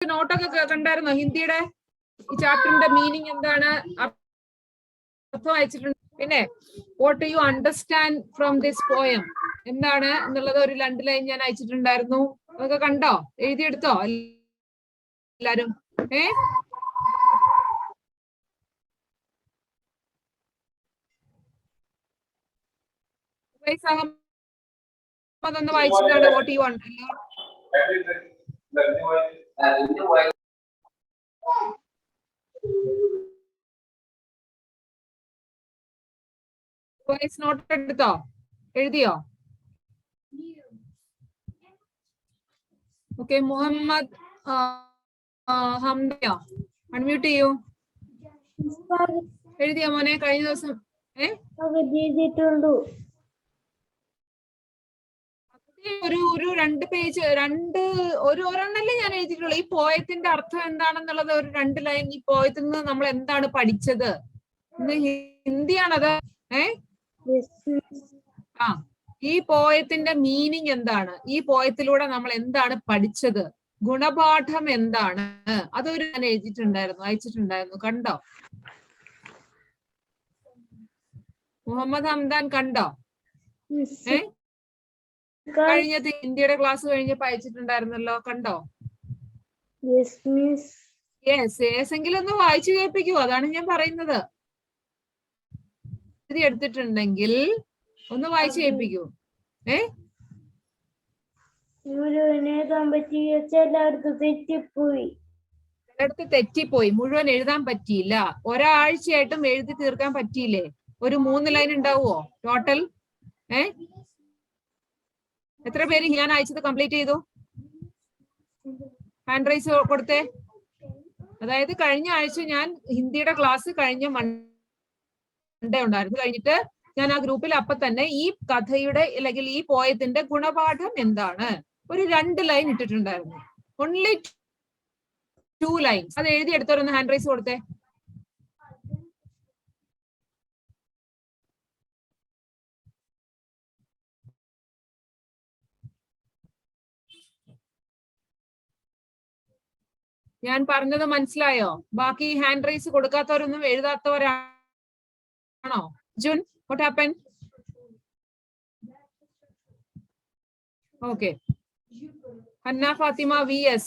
നോട്ടൊക്കെ കണ്ടായിരുന്നോ? ഹിന്ദിയുടെ ഈ ചാപ്റ്ററിന്റെ മീനിങ് എന്താണ്, അർത്ഥം അയച്ചിട്ടുണ്ട്. പിന്നെ what you understand from this poem എന്താണ് എന്നുള്ളത് ഒരു 2 ലൈൻ ഞാൻ അയച്ചിട്ടുണ്ടായിരുന്നു. അതൊക്കെ കണ്ടോ? എഴുതിയെടുത്തോ എല്ലാരും? അതൊന്ന് വായിച്ചിട്ടാണ് വാട്ട് യു നോട്ട് എടുത്തോ? എഴുതിയോ? ഓക്കെ, മുഹമ്മദ് ഹംദയോ? അൺമ്യൂട്ട് ചെയ്യൂ. എഴുതിയോ മോനെ? കഴിഞ്ഞ ദിവസം ഒരു 2 പേജ് ഒരെണ്ണല്ലേ ഞാൻ എഴുതിയിട്ടുള്ളൂ. ഈ പോയത്തിന്റെ അർത്ഥം എന്താണെന്നുള്ളത് ഒരു 2 ലൈൻ. ഈ പോയത്തിൽ നിന്ന് നമ്മൾ എന്താണ് പഠിച്ചത്? ഇന്ന് ഹിന്ദിയാണത്. ഈ പോയത്തിന്റെ മീനിങ് എന്താണ്? ഈ പോയത്തിലൂടെ നമ്മൾ എന്താണ് പഠിച്ചത്? ഗുണപാഠം എന്താണ്? അതൊരു ഞാൻ എഴുതിയിട്ടുണ്ടായിരുന്നു, അയച്ചിട്ടുണ്ടായിരുന്നു. കണ്ടോ? മുഹമ്മദ് ഹംദാൻ കണ്ടോ? കഴിഞ്ഞ ഇന്ത്യയുടെ ക്ലാസ് കഴിഞ്ഞപ്പോ അയച്ചിട്ടുണ്ടായിരുന്നല്ലോ, കണ്ടോ? യെസ് എങ്കിലും ഒന്ന് വായിച്ചു കേൾപ്പിക്കൂ, അതാണ് ഞാൻ പറയുന്നത്. എടുത്തിട്ടുണ്ടെങ്കിൽ ഒന്ന് വായിച്ചു കേൾപ്പിക്കൂ. ചിലടത്ത് തെറ്റിപ്പോയി, മുഴുവൻ എഴുതാൻ പറ്റിയില്ല. ഒരാഴ്ചയായിട്ടും എഴുതി തീർക്കാൻ പറ്റിയില്ലേ? ഒരു 3 ലൈൻ ഉണ്ടാവുമോ ടോട്ടൽ? എത്ര പേര് ഞാൻ അയച്ചത് കംപ്ലീറ്റ് ചെയ്തു? ഹാൻഡ് റൈസ് കൊടുത്തേ. അതായത് കഴിഞ്ഞ ആഴ്ച ഞാൻ ഹിന്ദിയുടെ ക്ലാസ് കഴിഞ്ഞ മൺഡേ ഉണ്ടായിരുന്നു. കഴിഞ്ഞിട്ട് ഞാൻ ആ ഗ്രൂപ്പിൽ അപ്പൊ തന്നെ ഈ കഥയുടെ അല്ലെങ്കിൽ ഈ പോയത്തിന്റെ ഗുണപാഠം എന്താണ് ഒരു 2 ലൈൻ ഇട്ടിട്ടുണ്ടായിരുന്നു. Only 2 lines. അത് എഴുതി എടുത്തോരൊന്ന് ഹാൻഡ് റൈസ് കൊടുത്തേ. ഞാൻ പറഞ്ഞത് മനസ്സിലായോ? ബാക്കി ഹാൻഡ് റൈസ് കൊടുക്കാത്തവരൊന്നും എഴുതാത്തവരാണോ? Jun, what happened? Okay. Hanna Fatima VS.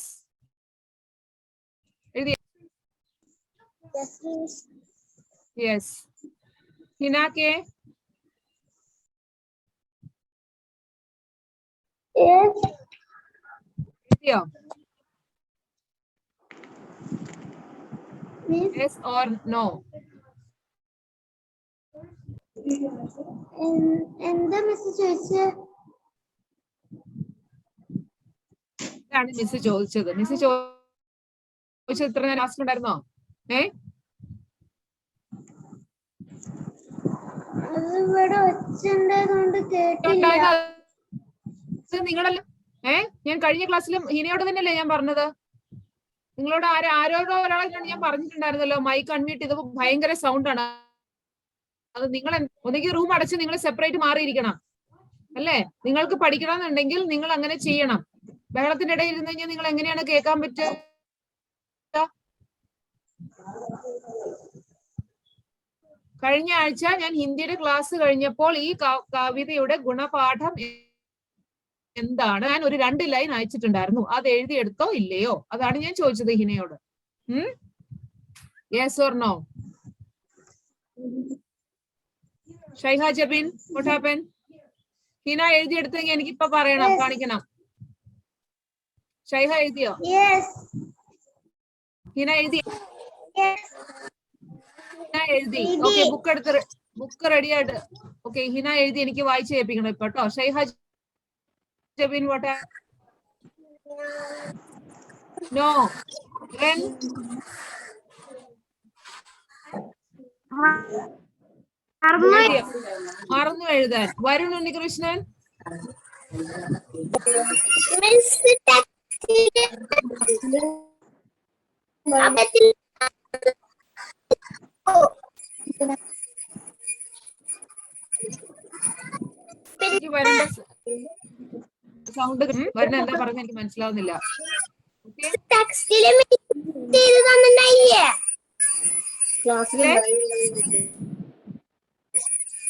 Yes. Hina K. Yes. Yeah. Yes or no? എന്താ മിസ് ചോദിച്ചത്? മിസ് ചോദിച്ചത്. മിസ് ചോദിച്ചത് ഇത്ര നേരം ക്ലാസ് ഉണ്ടായിരുന്നോ? നിങ്ങളല്ല. ഞാൻ കഴിഞ്ഞ ക്ലാസ്സിലും ഹിനയോട് തന്നെയല്ലേ ഞാൻ പറഞ്ഞത്? നിങ്ങളോട് ആരോടോ ഒരാളെ ഞാൻ പറഞ്ഞിട്ടുണ്ടായിരുന്നല്ലോ, മൈക്ക് അൺമ്യൂട്ട് ചെയ്തപ്പോ ഭയങ്കര സൗണ്ട് ആണ്. അത് നിങ്ങൾ ഒന്നെങ്കിൽ റൂം അടച്ച് നിങ്ങൾ സെപ്പറേറ്റ് മാറിയിരിക്കണം അല്ലേ? നിങ്ങൾക്ക് പഠിക്കണമെന്നുണ്ടെങ്കിൽ നിങ്ങൾ അങ്ങനെ ചെയ്യണം. ബഹളത്തിന്റെ ഇടയിൽ ഇരുന്ന് കഴിഞ്ഞാൽ നിങ്ങൾ എങ്ങനെയാണ് കേൾക്കാൻ പറ്റുക? കഴിഞ്ഞ ആഴ്ച ഞാൻ ഹിന്ദിയുടെ ക്ലാസ് കഴിഞ്ഞപ്പോൾ ഈ കവിതയുടെ ഗുണപാഠം എന്താണ് ഞാൻ ഒരു 2 ലൈൻ അയച്ചിട്ടുണ്ടായിരുന്നു. അത് എഴുതിയെടുത്തോ ഇല്ലയോ? അതാണ് ഞാൻ ചോദിച്ചത് ഹിനയോട്. Yes or no? Shaiha Jabin, what happened? Hina എഴുതിയെടുത്തെങ്കിൽ എനിക്കിപ്പോ പറയണം, കാണിക്കണം. ഷൈഹ എഴുതിയോ? ഹിന എഴുതി? എഴുതി. ഓക്കെ, ബുക്ക് റെഡി ആയിട്ട്. ഓക്കെ, ഹിന എഴുതി എനിക്ക് വായിച്ചു കേൾപ്പിക്കണം ഇപ്പൊ കേട്ടോ. ഷൈഹ Jabin, what happened? No. When? മറന്നു എഴുതാൻ. വരുൺ ഉണ്ണികൃഷ്ണൻ, വരേണ്ട സൗണ്ട് വരുന്ന എന്താ പറഞ്ഞ എനിക്ക് മനസ്സിലാവുന്നില്ല. ടെക്സ്റ്റില് ചെയ്ത് തന്നിട്ടുണ്ടായില്ലേ? ക്ലാസ്സിലെ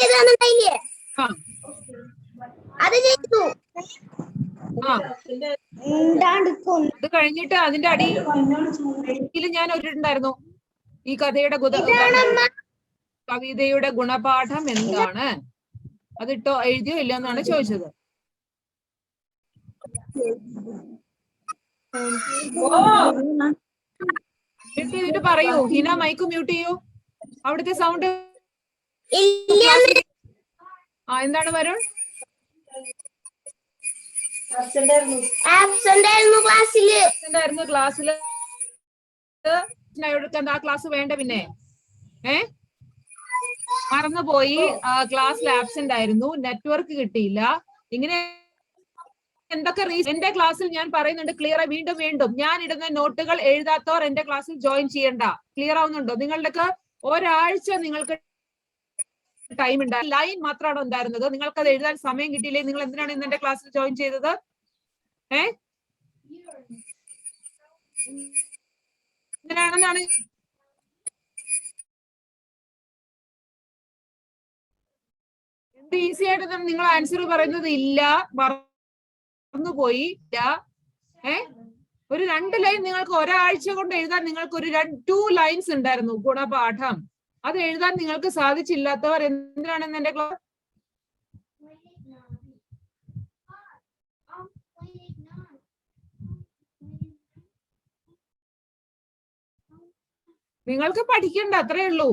തന്നിട്ടുണ്ടായില്ലേ? ആ അത് ചെയ്തു. ആ അത് കഴിഞ്ഞിട്ട് അതിന്റെ അടിയിൽ ഞാൻ ഒരിട്ടുണ്ടായിരുന്നു ഈ കഥയുടെ ഇതാണമ്മ. കവിതയുടെ ഗുണപാഠം എന്താണ്, അതിട്ടോ എഴുതിയോ ഇല്ല എന്നാണ് ചോദിച്ചത്. മ്യൂട്ട് ചെയ്തിട്ട് പറയൂ. ഹിന മൈക്ക് മ്യൂട്ട് ചെയ്യൂ. അവിടുത്തെ സൗണ്ട് ആ എന്താണ് വരുൺ? ആബ്സെന്റ് ആയിരുന്നു ക്ലാസ്സില്. എന്തായിരുന്നു ക്ലാസ്സില്? ആ ക്ലാസ് വേണ്ട പിന്നെ മറന്നുപോയി, ക്ലാസ്സിൽ ആബ്സെന്റ് ആയിരുന്നു, നെറ്റ്വർക്ക് കിട്ടിയില്ല, ഇങ്ങനെ എന്തൊക്കെ എന്റെ ക്ലാസ്സിൽ ഞാൻ പറയുന്നുണ്ട് ക്ലിയർ ആയി വീണ്ടും വീണ്ടും. ഞാൻ ഇടുന്ന നോട്ടുകൾ എഴുതാത്തവർ എന്റെ ക്ലാസ്സിൽ ജോയിൻ ചെയ്യണ്ട. ക്ലിയർ ആവുന്നുണ്ടോ? നിങ്ങളുടെയൊക്കെ ഒരാഴ്ച നിങ്ങൾക്ക് ടൈം ഉണ്ടായി, ലൈൻ മാത്രമാണ് ഉണ്ടായിരുന്നത്. നിങ്ങൾക്ക് അത് എഴുതാൻ സമയം കിട്ടിയില്ലേ? നിങ്ങൾ എന്തിനാണ് ഇന്ന് എന്റെ ക്ലാസ്സിൽ ജോയിൻ ചെയ്തത്? എന്തിനാണെന്നാണ് എന്ത് ഈസി ആയിട്ട് നിങ്ങൾ ആൻസർ പറയുന്നത്? ഇല്ല, മറന്നുപോയി, ഇല്ല. ഒരു 2 ലൈൻ നിങ്ങൾക്ക് ഒരാഴ്ച കൊണ്ട് എഴുതാൻ നിങ്ങൾക്ക് ഒരു 2 ലൈൻസ് ഉണ്ടായിരുന്നു ഗുണപാഠം. അത് എഴുതാൻ നിങ്ങൾക്ക് സാധിച്ചില്ലാത്തവർ എന്തിനാണെന്ന് എന്റെ ക്ലാസ്? നിങ്ങൾക്ക് പഠിക്കണ്ട, അത്രേ ഉള്ളൂ.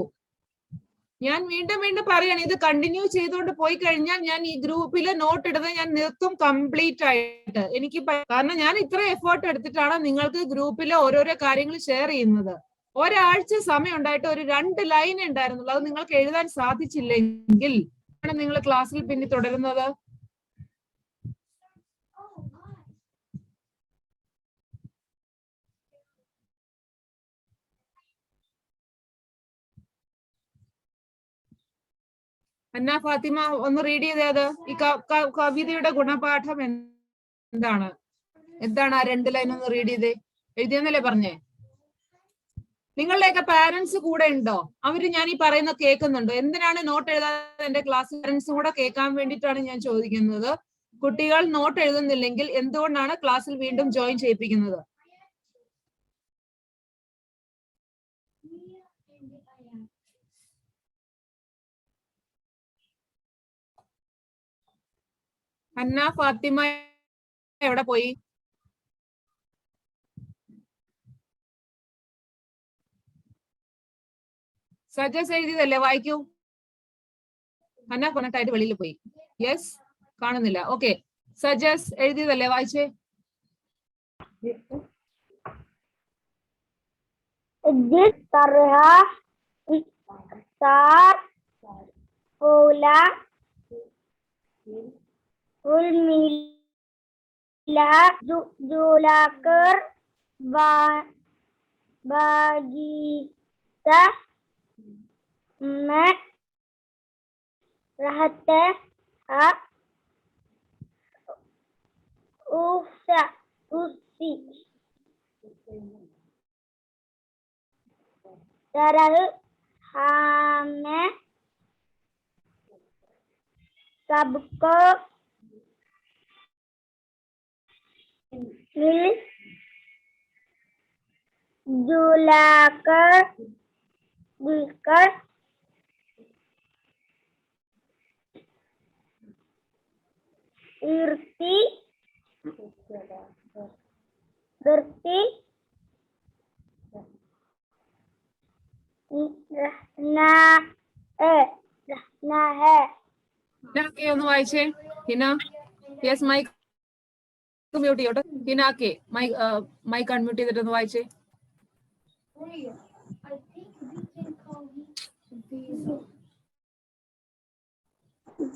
ഞാൻ വീണ്ടും വീണ്ടും പറയാണ്, ഇത് കണ്ടിന്യൂ ചെയ്തുകൊണ്ട് പോയി കഴിഞ്ഞാൽ ഞാൻ ഈ ഗ്രൂപ്പില് നോട്ട് ഇടുന്നത് ഞാൻ നിർത്തും കംപ്ലീറ്റ് ആയിട്ട്. എനിക്ക് കാരണം ഞാൻ ഇത്ര എഫേർട്ട് എടുത്തിട്ടാണ് നിങ്ങൾക്ക് ഗ്രൂപ്പിലെ ഓരോരോ കാര്യങ്ങൾ ഷെയർ ചെയ്യുന്നത്. ഒരാഴ്ച സമയം ഉണ്ടായിട്ട് ഒരു 2 ലൈൻ ഉണ്ടായിരുന്നുള്ളൂ. അത് നിങ്ങൾക്ക് എഴുതാൻ സാധിച്ചില്ലെങ്കിൽ ആണ് നിങ്ങൾ ക്ലാസ്സിൽ പിന്നെ തുടരുന്നത്. അന്ന ഫാത്തിമ ഒന്ന് റീഡ് ചെയ്തത് ഈ കവിതയുടെ ഗുണപാഠം എന്താണ്? എന്താണ് ആ 2 ലൈൻ ഒന്ന് റീഡ് ചെയ്തേ. എഴുതിയെന്നല്ലേ പറഞ്ഞേ? നിങ്ങളുടെയൊക്കെ പാരന്റ്സ് കൂടെ ഉണ്ടോ? അവര് ഞാൻ ഈ പറയുന്ന കേൾക്കുന്നുണ്ടോ? എന്തിനാണ് നോട്ട് എഴുതാതെ എന്റെ ക്ലാസ്? പാരന്റ്സ് കൂടെ കേൾക്കാൻ വേണ്ടിയിട്ടാണ് ഞാൻ ചോദിക്കുന്നത്. കുട്ടികൾ നോട്ട് എഴുതുന്നില്ലെങ്കിൽ എന്തുകൊണ്ടാണ് ക്ലാസ്സിൽ വീണ്ടും ജോയിൻ ചെയ്യിപ്പിക്കുന്നത്? അന്ന ഫാത്തിമ എവിടെ പോയി? സജസ് എഴുതിയതല്ലേ, വായിക്കൂ. അന്ന കൊണട്ടായിട്ട് വെളിയിൽ പോയി. യെസ്, കാണുന്നില്ല. ഓക്കെ, സജസ് എഴുതിയതല്ലേ, വായിച്ചേ. जिस तरह इफ्तार फूला फूल मिला जुलाकर बागीचा में रहते हैं उसी तरह हमें सबको जुलाकर धरती रहना है. ഒന്ന് വായിച്ചേ ഹിന. യെസ്, മൈക്ക് മ്യൂട്ട് ചെയ്യോട്ടെ. ഹിനാക്കെ മൈക്ക് അൺമ്യൂട്ട് ചെയ്തിട്ടൊന്ന് വായിച്ചേ.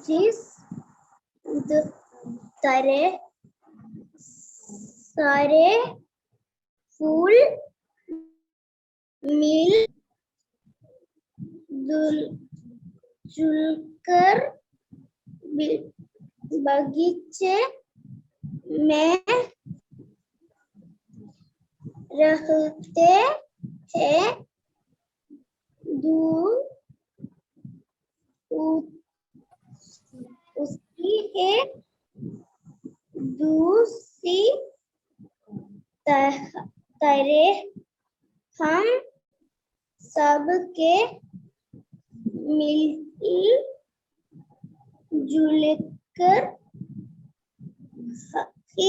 जिस तरह सारे फूल मिल जुलकर बगीचे में रहते हैं। उसकी है दूसरी तरह हम सबके मिलजुल कर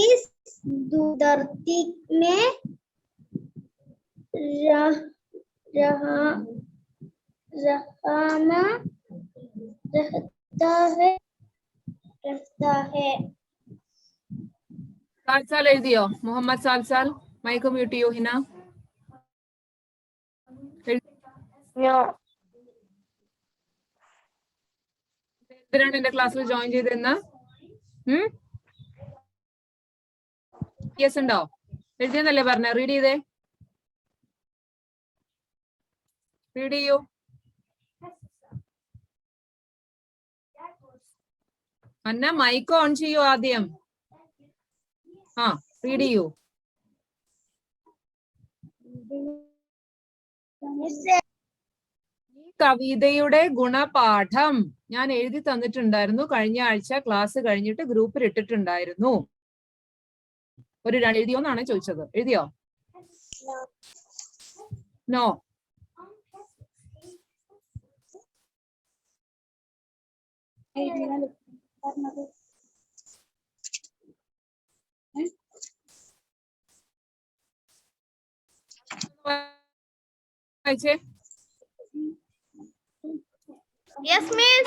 इस धरती में रहना रहता है। സാൽസാൽ എഴുതിയോ? മുഹമ്മദ് സാൽസാൽ, മൈക്ക് മ്യൂട്ട് ചെയ്യൂ. ഹിന എന്തിനാണ് എന്റെ ക്ലാസ്സിൽ ജോയിൻ ചെയ്തിരുന്ന? യെസ് ഉണ്ടോ? എഴുതിയെന്നല്ലേ പറഞ്ഞ? റീഡ് ചെയ്തേ, റീഡ് ചെയ്യൂ. അന്ന മൈക്ക് ഓൺ ചെയ്യൂ ആദ്യം. ആ, റീഡ് ചെയ്യൂ. ഈ കവിതയുടെ ഗുണപാഠം ഞാൻ എഴുതി തന്നിട്ടുണ്ടായിരുന്നു. കഴിഞ്ഞ ആഴ്ച ക്ലാസ് കഴിഞ്ഞിട്ട് ഗ്രൂപ്പിൽ ഇട്ടിട്ടുണ്ടായിരുന്നു. ഒരു എഴുതിയോന്നാണ് ചോദിച്ചത്. എഴുതിയോ? നോ. വായിച്ചേ. Yes, miss.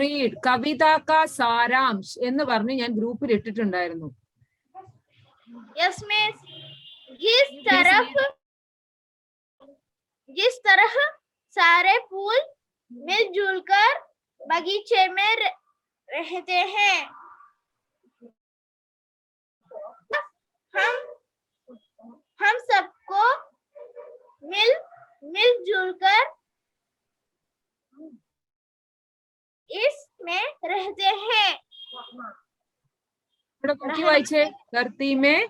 റീഡ് കവിത കാ സാരാംശ് എന്ന് പറഞ്ഞ് ഞാൻ ഗ്രൂപ്പിൽ ഇട്ടിട്ടുണ്ടായിരുന്നു. Yes, miss. जिस तरह सारे फूल मिलजुल कर बगीचे में रहते हैं, हम सबको मिलजुल कर इसमें रहते हैं। वाइचे धरती में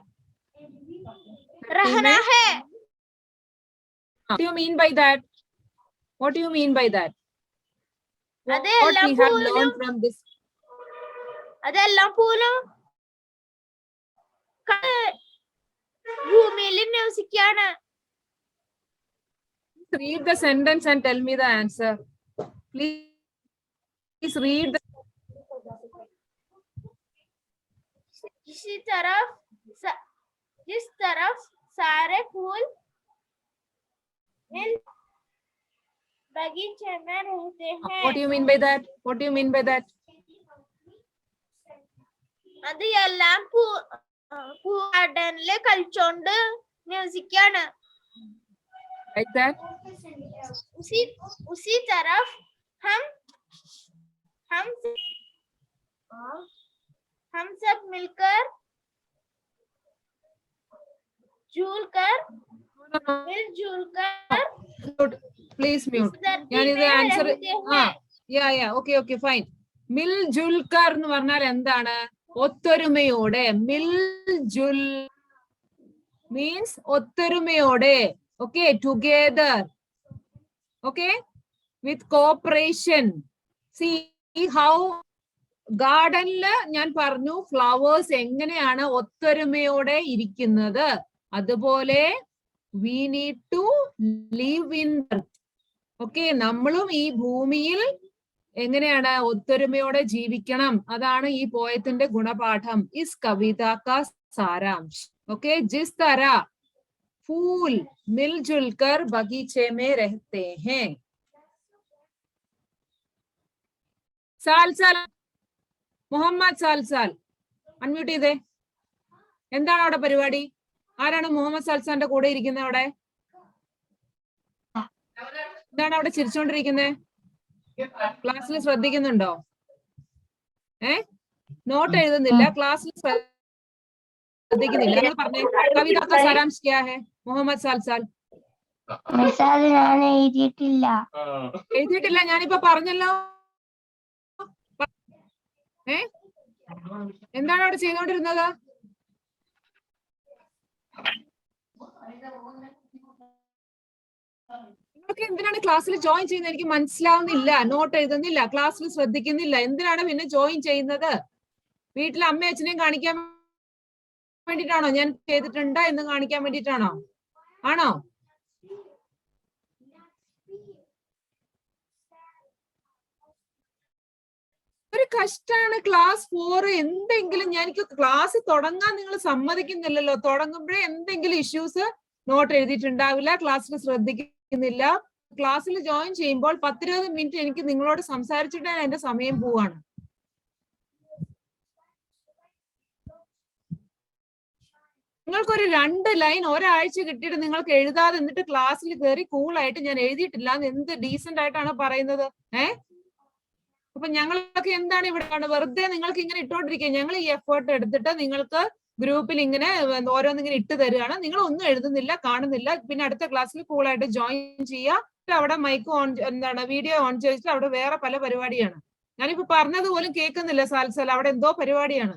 रहना है। What do you mean by that? What do you mean by that? What we have learned from this? അതെല്ലാം പോലും ഭൂമിയിൽ നിവസിക്കാണ്. Read the sentence and tell me the answer. Please read the. जिस तरफ सारे फूल मिल बगीचे में रहते हैं. What do you mean by that? What do you mean by that? അത് എല്ലാം പൂവാടനില് കളിച്ചോണ്ട് മ്യൂസിക്കാണ്. Like that? उसी तरफ हम सब मिलकर मिलजुल कर Please mute. ഞാനിത് ആൻസർ ഓക്കെ ഫൈൻ. മിൽജുൽക്കർ എന്ന് പറഞ്ഞാൽ എന്താണ്? ഒത്തൊരുമയോടെ. മിൽജുൽ മീൻസ് ഒത്തൊരുമയോടെ. Okay, together. Okay, with cooperation. See how ഗാർഡനില് ഞാൻ പറഞ്ഞു ഫ്ലവേഴ്സ് എങ്ങനെയാണ് ഒത്തൊരുമയോടെ ഇരിക്കുന്നത്. അതുപോലെ we need to live in earth. Okay, നമ്മളും ഈ ഭൂമിയിൽ എങ്ങനെയാണ് ഒത്തൊരുമയോടെ ജീവിക്കണം. അതാണ് ഈ പോയത്തിന്റെ ഗുണപാഠം. ഇസ് കവിത കാ സാരാംശ്. ഓക്കെ, ജിസ് തര ഫൂൽ മിൽജുൽ കർ ബഗീचे में रहते हैं. സാൽസാൽ, മുഹമ്മദ് സാൽസാൽ അൺമ്യൂട്ട് ചെയ്തേ. എന്താണ് അവിടെ പരിപാടി? ആരാണ് മുഹമ്മദ് സാൽസാന്റെ കൂടെ ഇരിക്കുന്നത്? അവിടെ എന്താണ് അവിടെ ചിരിച്ചോണ്ടിരിക്കുന്നത്? ക്ലാസ്സിൽ ശ്രദ്ധിക്കുന്നുണ്ടോ? നോട്ട് എഴുതുന്നില്ല, ക്ലാസ്സിൽ ശ്രദ്ധിക്കുന്നില്ല. പറഞ്ഞേ, കവിത കാ സാരാംശ് ക്യാ ഹൈ? മുഹമ്മദ് സാൽസാൽ. ഞാൻ എഴുതിയിട്ടില്ല, ഞാനിപ്പോ പറഞ്ഞല്ലോ. എന്താണ് അവിടെ ചെയ്തുകൊണ്ടിരുന്നത്? നിങ്ങൾക്ക് എന്തിനാണ് ക്ലാസ്സിൽ ജോയിൻ ചെയ്യുന്നത്? എനിക്ക് മനസ്സിലാവുന്നില്ല. നോട്ട് എഴുതുന്നില്ല, ക്ലാസ്സിൽ ശ്രദ്ധിക്കുന്നില്ല, എന്തിനാണ് പിന്നെ ജോയിൻ ചെയ്യുന്നത്? വീട്ടിൽ അമ്മയും അച്ഛനെയും കാണിക്കാൻ വേണ്ടിട്ടാണോ? ഞാൻ ചെയ്തിട്ടുണ്ട് എന്ന് കാണിക്കാൻ വേണ്ടിട്ടാണോ? ആണോ? ഒരു കഷ്ടാണ്. ക്ലാസ് 4 എന്തെങ്കിലും എനിക്ക് ക്ലാസ് തുടങ്ങാൻ നിങ്ങൾ സമ്മതിക്കുന്നില്ലല്ലോ. തുടങ്ങുമ്പോഴേ എന്തെങ്കിലും ഇഷ്യൂസ്, നോട്ട് എഴുതിയിട്ടുണ്ടാവില്ല, ക്ലാസ്സിൽ ശ്രദ്ധിക്കുന്നില്ല. ക്ലാസ്സിൽ ജോയിൻ ചെയ്യുമ്പോൾ 10-20 മിനിറ്റ് എനിക്ക് നിങ്ങളോട് സംസാരിച്ചിട്ട് എന്റെ സമയം പോവാണ്. നിങ്ങൾക്കൊരു 2 ലൈൻ ഒരാഴ്ച കിട്ടിയിട്ട് നിങ്ങൾക്ക് എഴുതാതെ എന്നിട്ട് ക്ലാസ്സിൽ കയറി കൂളായിട്ട് ഞാൻ എഴുതിയിട്ടില്ല എന്ന് എന്ത് ഡീസന്റ് ആയിട്ടാണ് പറയുന്നത്? അപ്പൊ ഞങ്ങളൊക്കെ എന്താണ് ഇവിടെ വെറുതെ നിങ്ങൾക്ക് ഇങ്ങനെ ഇട്ടോണ്ടിരിക്കുക? ഞങ്ങൾ ഈ എഫേർട്ട് എടുത്തിട്ട് നിങ്ങൾക്ക് ഗ്രൂപ്പിൽ ഇങ്ങനെ ഓരോന്നിങ്ങനെ ഇട്ട് തരികയാണ്. നിങ്ങൾ ഒന്നും എഴുതുന്നില്ല, കാണുന്നില്ല. പിന്നെ അടുത്ത ക്ലാസ്സിൽ കൂളായിട്ട് ജോയിൻ ചെയ്യുക. അവിടെ മൈക്ക് ഓൺ, എന്താണ് വീഡിയോ ഓൺ ചെയ്തിട്ട് അവിടെ വേറെ പല പരിപാടിയാണ്. ഞാനിപ്പോ പറഞ്ഞത് പോലും കേൾക്കുന്നില്ല സാൽസൽ. അവിടെ എന്തോ പരിപാടിയാണ്.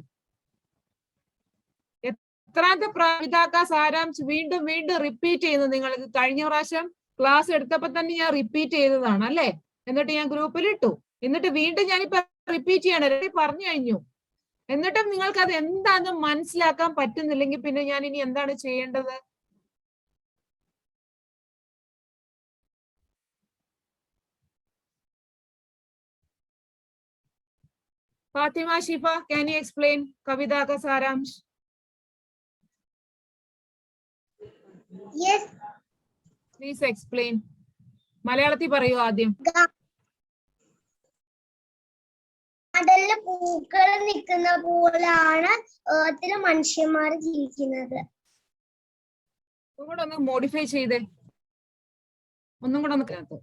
എത്രാമത്തെ പ്രാവിതാക്ക സാരാംശ് വീണ്ടും വീണ്ടും റിപ്പീറ്റ് ചെയ്യുന്നത്? നിങ്ങൾക്ക് കഴിഞ്ഞ പ്രാവശ്യം ക്ലാസ് എടുത്തപ്പോ തന്നെ ഞാൻ റിപ്പീറ്റ് ചെയ്തതാണ് അല്ലേ? എന്നിട്ട് ഞാൻ ഗ്രൂപ്പിൽ ഇട്ടു. എന്നിട്ട് വീണ്ടും ഞാനിപ്പോ റിപ്പീറ്റ് ചെയ്യണം, പറഞ്ഞു കഴിഞ്ഞു. എന്നിട്ടും നിങ്ങൾക്ക് അത് എന്താണെന്ന് മനസ്സിലാക്കാൻ പറ്റുന്നില്ലെങ്കിൽ പിന്നെ ഞാൻ ഇനി എന്താണ് ചെയ്യേണ്ടത്? ഫാത്തിമ ഷിഫ, can you explain കവിത का सारांश? Yes. Please explain. മലയാളത്തിൽ പറയൂ ആദ്യം. കടലിലെ പൂക്കൾ നിൽക്കുന്ന പോലാണ് ഏർത്തിലെ മനുഷ്യന്മാർ ജീവിക്കുന്നത്. ഒന്നും കൂടെ ഒന്ന് മോഡിഫൈ ചെയ്തേ, ഒന്നും കൂടെ ഒന്ന്.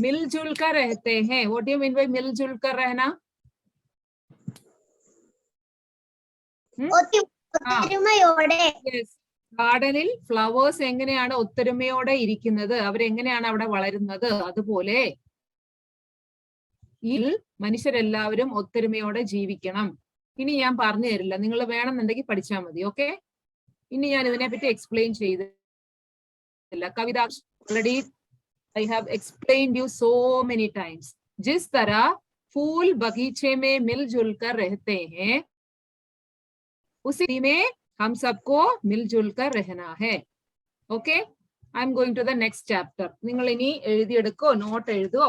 मिलजुल कर रहते हैं. What do you mean by मिलजुल कर रहना? ഒത്തൊരുമയോടെ. Yes. ഗാർഡനിൽ ഫ്ലവേഴ്സ് എങ്ങനെയാണ് ഒത്തൊരുമയോടെ ഇരിക്കുന്നത്, അവരെങ്ങനെയാണ് അവിടെ വളരുന്നത്, അതുപോലെ ഈ മനുഷ്യരെല്ലാവരും ഒത്തൊരുമയോടെ ജീവിക്കണം. ഇനി ഞാൻ പറഞ്ഞു തരില്ല, നിങ്ങൾ വേണമെന്നുണ്ടെങ്കിൽ പഠിച്ചാൽ മതി. ഓക്കെ, ഇനി ഞാൻ ഇതിനെപ്പറ്റി എക്സ്പ്ലെയിൻ ചെയ്തില്ല. കവിത already I have explained you so many times. जिस तरह फूल बगीचे में मिलजुल कर रहते हैं, उसी में हम सबको मिलजुल कर रहना है. Okay, I am going to the next chapter. നിങ്ങൾ ഇനി എഴുതിയെടുക്കോ, നോട്ട് എഴുതോ,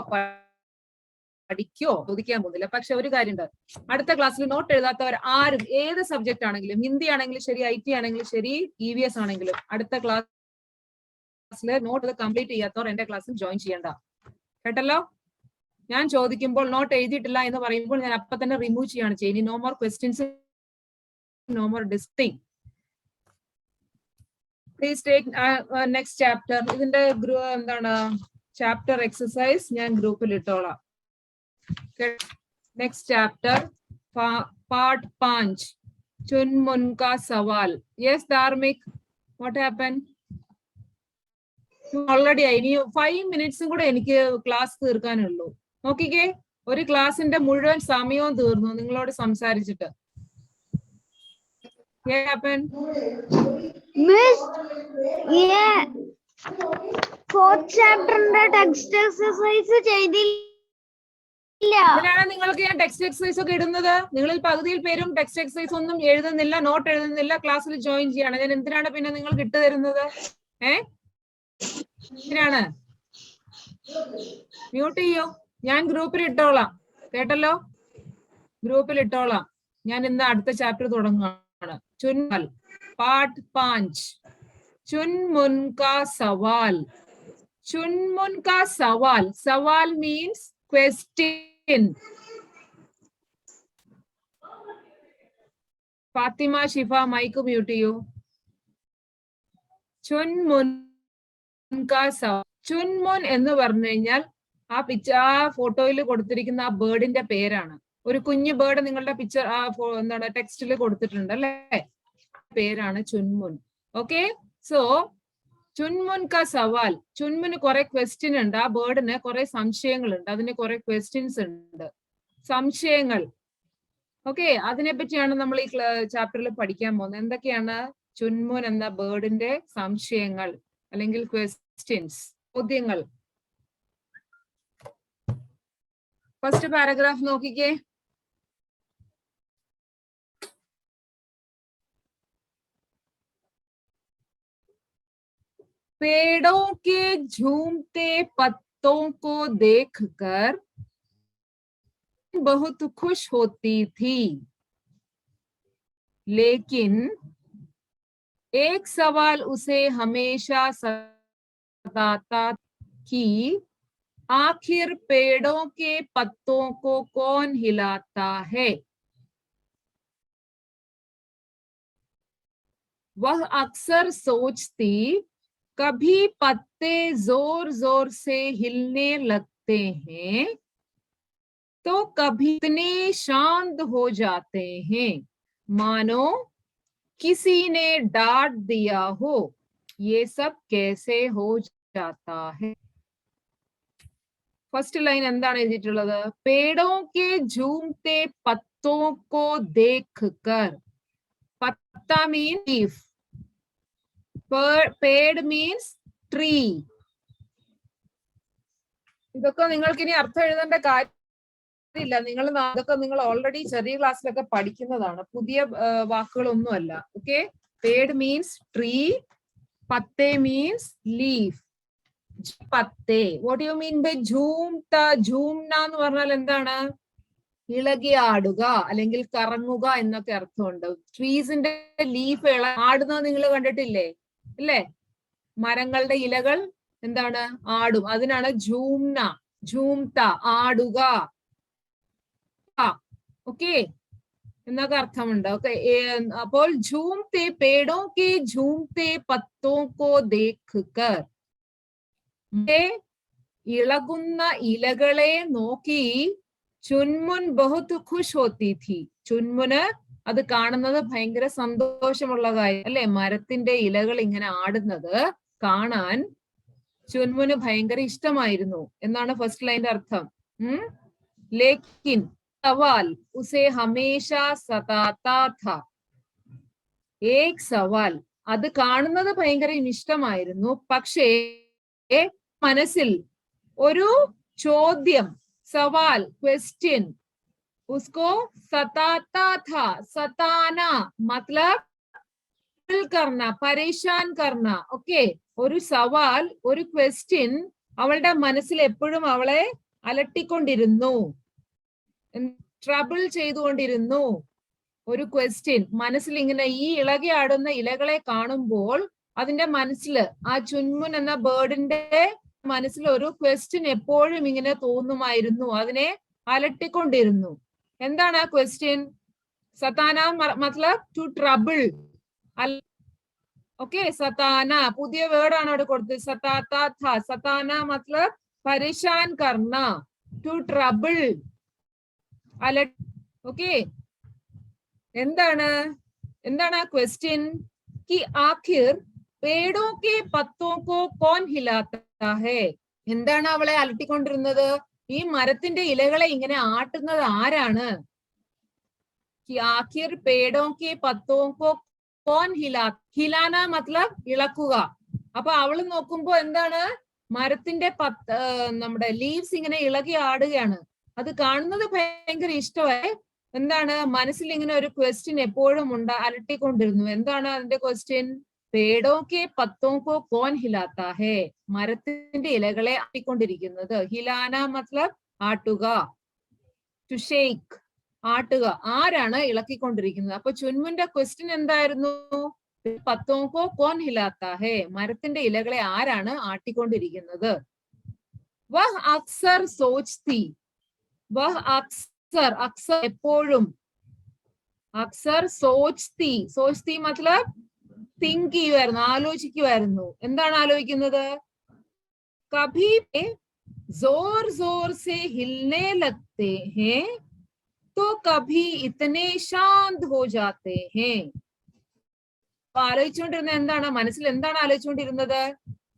പഠിക്കോ, ചോദിക്കാൻ പോകുന്നില്ല. പക്ഷെ ഒരു കാര്യമുണ്ട്, അടുത്ത ക്ലാസ്സിൽ നോട്ട് എഴുതാത്തവർ ആരും, ഏത് സബ്ജക്ട് ആണെങ്കിലും, ഹിന്ദി ആണെങ്കിലും ശരി, IT ആണെങ്കിലും ശരി, EVS ആണെങ്കിലും, അടുത്ത ക്ലാസ്സിൽ നോട്ട് കംപ്ലീറ്റ് ചെയ്യാത്തവർ എന്റെ ക്ലാസ്സിൽ ജോയിൻ ചെയ്യണ്ട. കേട്ടല്ലോ? ഞാൻ ചോദിക്കുമ്പോൾ നോട്ട് എഴുതിയിട്ടില്ല എന്ന് പറയുമ്പോൾ ഞാൻ അപ്പൊ തന്നെ റിമൂവ് ചെയ്യാണ് ചെയ്യുന്നത്. No more questions, no more ഡിസ്റ്റിങ്. Please take next chapter. ഇതിന്റെ എന്താണ് ചാപ്റ്റർ എക്സസൈസ് ഞാൻ ഗ്രൂപ്പിൽ ഇട്ടോളാം. നെക്സ്റ്റ് ചാപ്റ്റർ പാർട്ട് 5, ചുൻമുൻ കാ സവാൽ. Yes Dharmik, what happen? Already ഇനി 5 മിനിറ്റ്സും കൂടെ എനിക്ക് ക്ലാസ് തീർക്കാനുള്ളൂ. നോക്കിക്കേ, ഒരു ക്ലാസിന്റെ മുഴുവൻ സമയവും തീർന്നു നിങ്ങളോട് സംസാരിച്ചിട്ട്. ഇതിനാണ് നിങ്ങൾക്ക് ഞാൻ ടെക്സ്റ്റ് എക്സസൈസ് ഒക്കെ ഇടുന്നത്. നിങ്ങളിൽ പകുതിയിൽ പേരും ടെക്സ്റ്റ് എക്സസൈസ് ഒന്നും എഴുതുന്നില്ല, നോട്ട് എഴുതുന്നില്ല, ക്ലാസ്സിൽ ജോയിൻ ചെയ്യാണ്. ഞാൻ എന്തിനാണ് പിന്നെ നിങ്ങൾക്ക് ഇട്ട് തരുന്നത്? എന്തിനാണ്? മ്യൂട്ട് ചെയ്യോ? ഞാൻ ഗ്രൂപ്പിൽ ഇട്ടോളാം. കേട്ടല്ലോ? ഗ്രൂപ്പിൽ ഇട്ടോളാം. ഞാൻ ഇന്ന് അടുത്ത ചാപ്റ്റർ തുടങ്ങുകയാണ്. ചുൻമൽ പാർട്ട് 5, ചുൻമുൻ കാ സവാൽ. ചുൻമുൻ കാ സവാൽ. സവാൽ മീൻസ് question. ഫാത്തിമ ഷിഫ, മൈക്ക് മ്യൂട്ട് ചെയ്യൂ. ചുൻമുൻ കാ സവാൽ. ചുൻമുൻ എന്ന് പറഞ്ഞു കഴിഞ്ഞാൽ ആ ഫോട്ടോയിൽ കൊടുത്തിരിക്കുന്ന ആ ബേർഡിന്റെ പേരാണ്. ഒരു കുഞ്ഞു ബേർഡ് നിങ്ങളുടെ പിക്ചർ എന്താണ് ടെക്സ്റ്റിൽ കൊടുത്തിട്ടുണ്ട് അല്ലേ? പേരാണ് ചുൻമുൻ. ഓക്കെ, സോ ചുൻമുൻ കാ സവാൽ. ചുൻമുന് കുറെ ക്വസ്റ്റ്യൻ ഉണ്ട്, ആ ബേർഡിന് കുറെ സംശയങ്ങളുണ്ട്, അതിന് കുറെ ക്വസ്റ്റ്യൻസ് ഉണ്ട്. സംശയങ്ങൾ. ഓക്കെ, അതിനെ പറ്റിയാണ് നമ്മൾ ഈ ചാപ്റ്ററിൽ പഠിക്കാൻ പോകുന്നത്. എന്തൊക്കെയാണ് ചുൻമുൻ എന്ന ബേർഡിന്റെ സംശയങ്ങൾ അല്ലെങ്കിൽ ക്വസ്റ്റ്യൻസ്, ചോദ്യങ്ങൾ. ഫസ്റ്റ് പാരഗ്രാഫ് നോക്കിക്കേ. पेड़ों के झूमते पत्तों को देखकर बहुत खुश होती थी, लेकिन एक सवाल उसे हमेशा सताता कि आखिर पेड़ों के पत्तों को कौन हिलाता है। वह अक्सर सोचती, कभी पत्ते जोर जोर से हिलने लगते हैं तो कभी इतने शांत हो जाते हैं मानो किसी ने डांट दिया हो। ये सब कैसे हो जाता है? फर्स्ट लाइन എന്താണ് എഴുതിയിട്ടുള്ളത്? पेड़ों के झूमते पत्तों को देखकर. पत्ता means leaf. പേഡ് മീൻസ് ട്രീ. ഇതൊക്കെ നിങ്ങൾക്ക് ഇനി അർത്ഥം എഴുതേണ്ട കാര്യമില്ല. അതൊക്കെ നിങ്ങൾ ഓൾറെഡി ചെറിയ ക്ലാസ്സിലൊക്കെ പഠിക്കുന്നതാണ്, പുതിയ വാക്കുകളൊന്നുമല്ല. ഓക്കെ, പേഡ് മീൻസ് ട്രീ, പത്തേ മീൻസ് ലീഫ്. പത്തേ, വാട്ട് യു മീൻ ബൈ ഝൂംത? ഝൂംന എന്ന് പറഞ്ഞാൽ എന്താണ്? ഇളകി ആടുക അല്ലെങ്കിൽ കറങ്ങുക എന്നൊക്കെ അർത്ഥമുണ്ട്. ട്രീസിന്റെ ലീഫ് ആടുന്നത് നിങ്ങൾ കണ്ടിട്ടില്ലേ? അല്ലേ? മരങ്ങളുടെ ഇലകൾ എന്താണ്? ആടും. അതിനാണ് ഝൂംന, ഝൂംത, ആടുക. ഓക്കെ, എന്നൊക്കെ അർത്ഥമുണ്ട്. ഓക്കെ, അപ്പോൾ ഝൂംതേ പേടോ കെ ഝൂംതേ പത്തോ കോ ദേഖ്കർ, ഇളകുന്ന ഇലകളെ നോക്കി ചുൻമുൻ ബഹുത് ഖുഷ് ഹോത്തി थी. ചുൻമുന് അത് കാണുന്നത് ഭയങ്കര സന്തോഷമുള്ള കാര്യം അല്ലെ? മരത്തിന്റെ ഇലകൾ ഇങ്ങനെ ആടുന്നത് കാണാൻ ചുൻമുന് ഭയങ്കര ഇഷ്ടമായിരുന്നു എന്നാണ് ഫസ്റ്റ് ലൈന്റെ അർത്ഥം. ലേക്കിൻ സവാൽ ഉസേ ഹമേഷ സതാതാ ഥാ. ഏക് സവാൽ, അത് കാണുന്നത് ഭയങ്കര ഇഷ്ടമായിരുന്നു, പക്ഷേ മനസ്സിൽ ഒരു ചോദ്യം, സവാൽ, ക്വസ്റ്റ്യൻ, उसको सताता था. सताना मतलब करना, परेशान करना. ओके, ഒരു സവാൽ, ഒരു ക്വസ്റ്റ്യൻ അവളുടെ മനസ്സിൽ എപ്പോഴും അവളെ അലട്ടിക്കൊണ്ടിരുന്നു, ട്രബിൾ ചെയ്തുകൊണ്ടിരുന്നു. ഒരു ക്വസ്റ്റ്യൻ മനസ്സിൽ ഇങ്ങനെ ഈ ഇളകി ആടുന്ന ഇലകളെ കാണുമ്പോൾ അതിന്റെ മനസ്സിൽ, ആ ചുൻമുൻ എന്ന ബേർഡിന്റെ മനസ്സിൽ ഒരു ക്വസ്റ്റ്യൻ എപ്പോഴും ഇങ്ങനെ തോന്നുമായിരുന്നു, അതിനെ അലട്ടിക്കൊണ്ടിരുന്നു. എന്താണ് ആ ക്വസ്റ്റ്യൻ? സതാന മത്ലബ് ടു ട്രബിൾ. ഓക്കെ, സതാന പുതിയ വേർഡാണ് അവിടെ കൊടുത്തത്. സതാതാ ഥാ. സതാന മത്ലബ് പരേശാൻ കർണ, ടു ട്രബിൾ, ഓക്കെ. എന്താണ് ആ ക്വസ്റ്റ്യൻ? कि आखिर पेड़ों के पत्तों को कौन हिलाता है. എന്താണ് അവളെ അലട്ടിക്കൊണ്ടിരുന്നത്? ഈ മരത്തിന്റെ ഇലകളെ ഇങ്ങനെ ആട്ടുന്നത് ആരാണ്? कि आखिर पेड़ों के पत्तों को कौन ഹിലാന മത്ലബ് ഇളക്കുക. അപ്പൊ അവള് നോക്കുമ്പോ എന്താണ്? മരത്തിന്റെ നമ്മുടെ ലീവ്സ് ഇങ്ങനെ ഇളകി ആടുകയാണ്. അത് കാണുന്നത് ഭയങ്കര ഇഷ്ടമായി. എന്താണ്? മനസ്സിൽ ഇങ്ങനെ ഒരു ക്വസ്റ്റ്യൻ എപ്പോഴും അലട്ടിക്കൊണ്ടിരുന്നു. എന്താണ് അതിന്റെ ക്വസ്റ്റ്യൻ? പേടോ കെ പത്തോ കോ കോൻ ഹിലാത്ത ഹേ. മരത്തിന്റെ ഇലകളെ ആട്ടിക്കൊണ്ടിരിക്കുന്നത്. ഹിലാന മത്ലബ് ആട്ടുക, ടു ഷെയ്ക്ക്, ആട്ടുക. ആരാണ് ഇളക്കിക്കൊണ്ടിരിക്കുന്നത്? അപ്പൊ ചുൻമുന്റെ ക്വസ്റ്റ്യൻ എന്തായിരുന്നു? പത്തോ കോ കോൻ ഹിലാത്ത ഹേ, മരത്തിന്റെ ഇലകളെ ആരാണ് ആട്ടിക്കൊണ്ടിരിക്കുന്നത്? വഹ് അക്സർ സോച്ച്തി. വഹ് അക്സർ, അക്സർ എപ്പോഴും. അക്സർ സോച്ച്തി, സോച്ച്തി മത്ലബ് തിങ്ക് ചെയ്യുമായിരുന്നു, ആലോചിക്കുമായിരുന്നു. എന്താണ് ആലോചിക്കുന്നത്? കഭി जोर जोर से हिलने लगते हैं तो कभी इतने शांत हो जाते हैं. ആലോചിച്ചുകൊണ്ടിരുന്ന എന്താണ്? മനസ്സിൽ എന്താണ് ആലോചിച്ചുകൊണ്ടിരുന്നത്?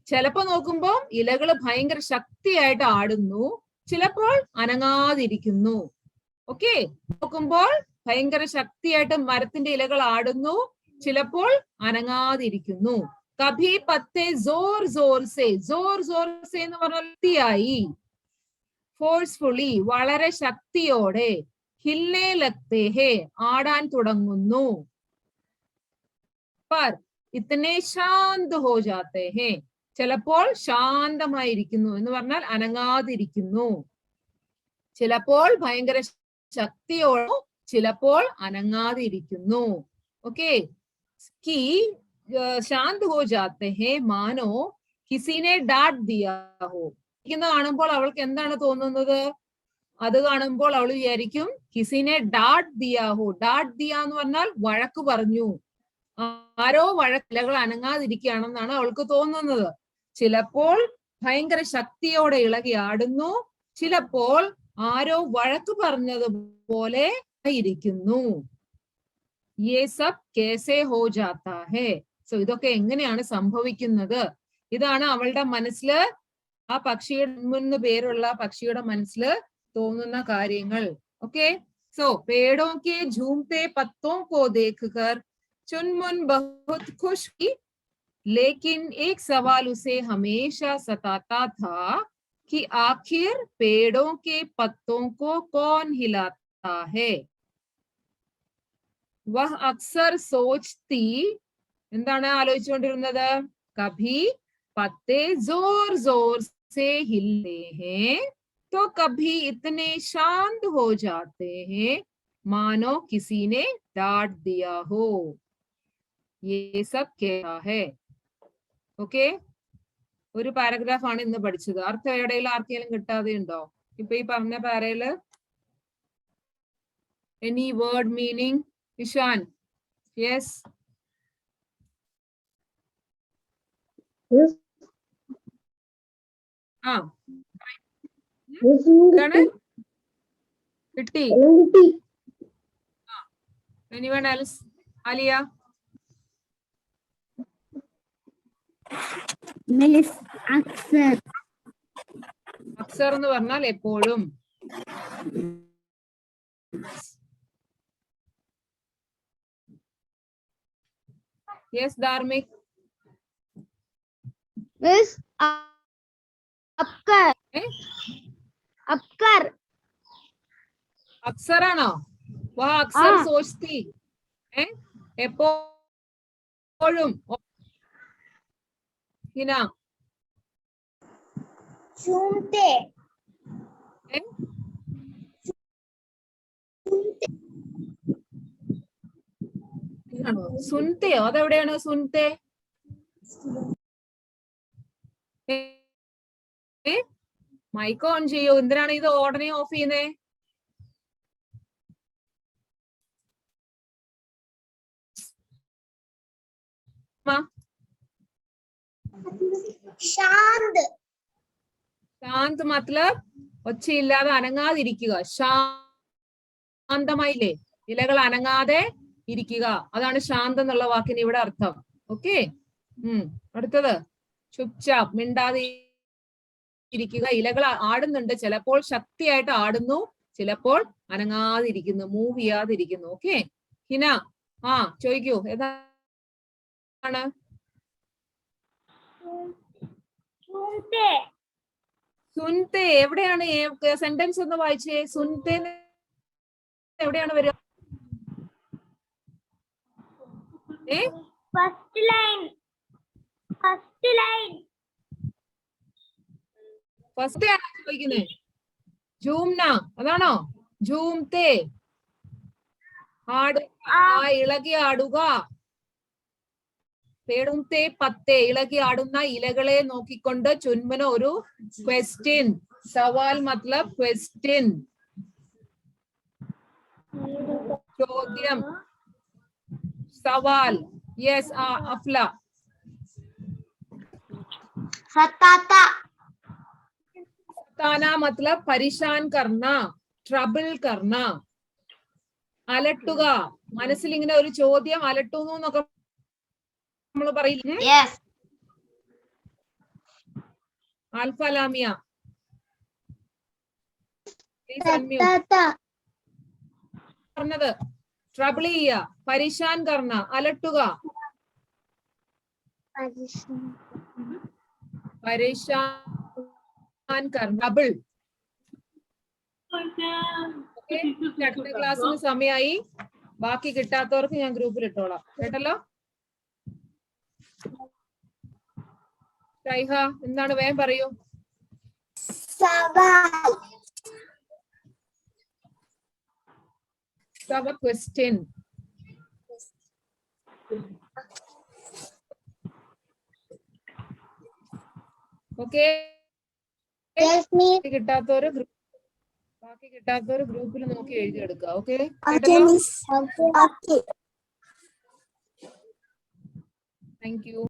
ചിലപ്പോ നോക്കുമ്പോൾ ഇലകൾ ഭയങ്കര ശക്തിയായിട്ട് ആടുന്നു, ചിലപ്പോൾ അനങ്ങാതിരിക്കുന്നു. ഓക്കെ, നോക്കുമ്പോൾ ഭയങ്കര ശക്തിയായിട്ട് മരത്തിന്റെ ഇലകൾ ആടുന്നു, ചിലപ്പോൾ അനങ്ങാതിരിക്കുന്നു. കഭി പത്തേ ജോർ ജോർ സേ, ജോർ ജോർ സേ എന്ന് പറഞ്ഞാൽ ശക്തിയായി, ഫോഴ്സ്ഫുള്ളി വളരെ ശക്തിയോടെ, ഹിൽനെ ലഗ്തേ ഹേ ആടാൻ തുടങ്ങുന്നു, പർ ഇത്തനെ ശാന്ത് ഹോ ജാത്തേ ഹേ ചിലപ്പോൾ ശാന്തമായിരിക്കുന്നു എന്ന് പറഞ്ഞാൽ അനങ്ങാതിരിക്കുന്നു, ചിലപ്പോൾ ഭയങ്കര ശക്തിയോടെ, ചിലപ്പോൾ അനങ്ങാതിരിക്കുന്നു. ഓക്കെ, कि शांत हो जाते हैं मानो किसी ने डांट दिया हो. കാണുമ്പോൾ അവൾക്ക് എന്താണ് തോന്നുന്നത്? അത് കാണുമ്പോൾ അവൾ വിചാരിക്കും കിസിനെ ഡാട്ട് ദിയാ ഹോ. ഡാട്ട് ദിയ എന്ന് പറഞ്ഞാൽ വഴക്ക് പറഞ്ഞു, ആരോ വഴക്കിലകൾ അനങ്ങാതിരിക്കുകയാണെന്നാണ് അവൾക്ക് തോന്നുന്നത്. ചിലപ്പോൾ ഭയങ്കര ശക്തിയോടെ ഇളകി ആടുന്നു, ചിലപ്പോൾ ആരോ വഴക്ക് പറഞ്ഞതുപോലെ ഇരിക്കുന്നു. ये सब कैसे हो जाता है? സോ ഇതൊക്കെ എങ്ങനെയാണ് സംഭവിക്കുന്നത്? ഇതാണ് അവളുടെ മനസ്സില്, ആ പക്ഷിയുടെ മുന്ന് പേരുള്ള പക്ഷിയുടെ മനസ്സില് തോന്നുന്ന കാര്യങ്ങൾ. ഓക്കെ, സോ पेड़ों के झूमते पत्तों को देखकर चुनमुन बहुत खुश हुई, लेकिन एक सवाल उसे हमेशा सताता था कि आखिर पेड़ों के पत्तों को कौन हिलाता है. वह अक्सर सोचती, എന്താണ് ആലോചിച്ചുകൊണ്ടിരുന്നത്? कभी पत्ते जोर जोर से हिलते हैं तो कभी इतने शांत हो जाते हैं मानो किसी ने डांट दिया हो. ये सब क्या है? ഓക്കെ, ഒരു പാരഗ്രാഫ് ആണ് ഇന്ന് പഠിച്ചത്. അർത്ഥം എവിടെയെങ്കിലും ആർക്കെങ്കിലും കിട്ടാതെ ഉണ്ടോ? ഇപ്പൊ ഈ പറഞ്ഞ പാരയില് any word meaning? Ishan? Yes. ആ, എന്താണ് കിട്ടി? Anyone else? ആലിയ? അക്സർ എന്ന് പറഞ്ഞാൽ എപ്പോഴും. യെസ് ധാർമിക്? അക്സറാണോ? വാ അക്സർ സോച്തി, എപ്പോഴും. ഹിന? സുൻതയോ? അതെവിടെയാണ് സുൻതേ? മൈക്ക് ഓൺ ചെയ്യൂ. എന്തിനാണ് ഇത് ഉടനെ ഓഫ് ചെയ്യുന്നേ? ശാന്ത് മത്ലബ് ഒച്ചയില്ലാതെ അനങ്ങാതിരിക്കുക, ശാന്തമായില്ലേ, ഇലകൾ അനങ്ങാതെ ഇരിക്കുക, അതാണ് ശാന്തം എന്നുള്ള വാക്കിന് ഇവിടെ അർത്ഥം. ഓക്കെ, അടുത്തത് ചുപ്ചാപ്പ്, മിണ്ടാതെ ഇരിക്കുക. ഇലകൾ ആടുന്നുണ്ട്, ചിലപ്പോൾ ശക്തിയായിട്ട് ആടുന്നു, ചിലപ്പോൾ അനങ്ങാതിരിക്കുന്നു, മൂവ് ചെയ്യാതിരിക്കുന്നു. ഓക്കെ, ഹിന? ആ ചോദിക്കൂ, ഏതാണ്? സുൻതേ എവിടെയാണ്? സെന്റൻസ് ഒന്ന് വായിച്ചേ. സുൻതേ എവിടെയാണ് വരിക? First line. ഫസ്റ്റ് ആണ് ചോദിക്കുന്നത്. ജൂംന അതാണോ? ജൂംതേ ഇളകി ആടുക. പേടുംതേ പത്തേ ഇളകി ആടുന്ന ഇലകളെ നോക്കിക്കൊണ്ട് ചുൻമന ഒരു ക്വസ്റ്റ്യൻ. സവാൽ മത്ലബ് ക്വസ്റ്റ്യൻ, ചോദ്യം. സവാൽ. യെസ് അഫ്ല? സത്താന മത്ലബ് പരീശാൻ കർണ, ട്രബിൾ കർണ, അലട്ടുക. മനസ്സിൽ ഇങ്ങനെ ഒരു ചോദ്യം അലട്ടുന്നു എന്നൊക്കെ നമ്മൾ പറയില്ലേ? ആൽഫ ലാമിയ? പറഞ്ഞത് ട്രബിൾ ചെയ്യുക, പരിശാൻ കർണ, അലട്ടുക, പരിശാൻ കർണ, ഡബിൾ. അടുത്ത ക്ലാസ്സിന് സമയമായി. ബാക്കി കിട്ടാത്തവർക്ക് ഞാൻ ഗ്രൂപ്പിൽ ഇട്ടോളാം. കേട്ടല്ലോ? ഷൈഹ എന്താണ്? വേഗം പറയൂ. ക്വസ്റ്റ്യൻ. ഓക്കെ, കിട്ടാത്തവര് ബാക്കി കിട്ടാത്തവര് ഗ്രൂപ്പിൽ നോക്കി എഴുതിയെടുക്കുക. ഓക്കെ, കേട്ടല്ലോ? Thank you.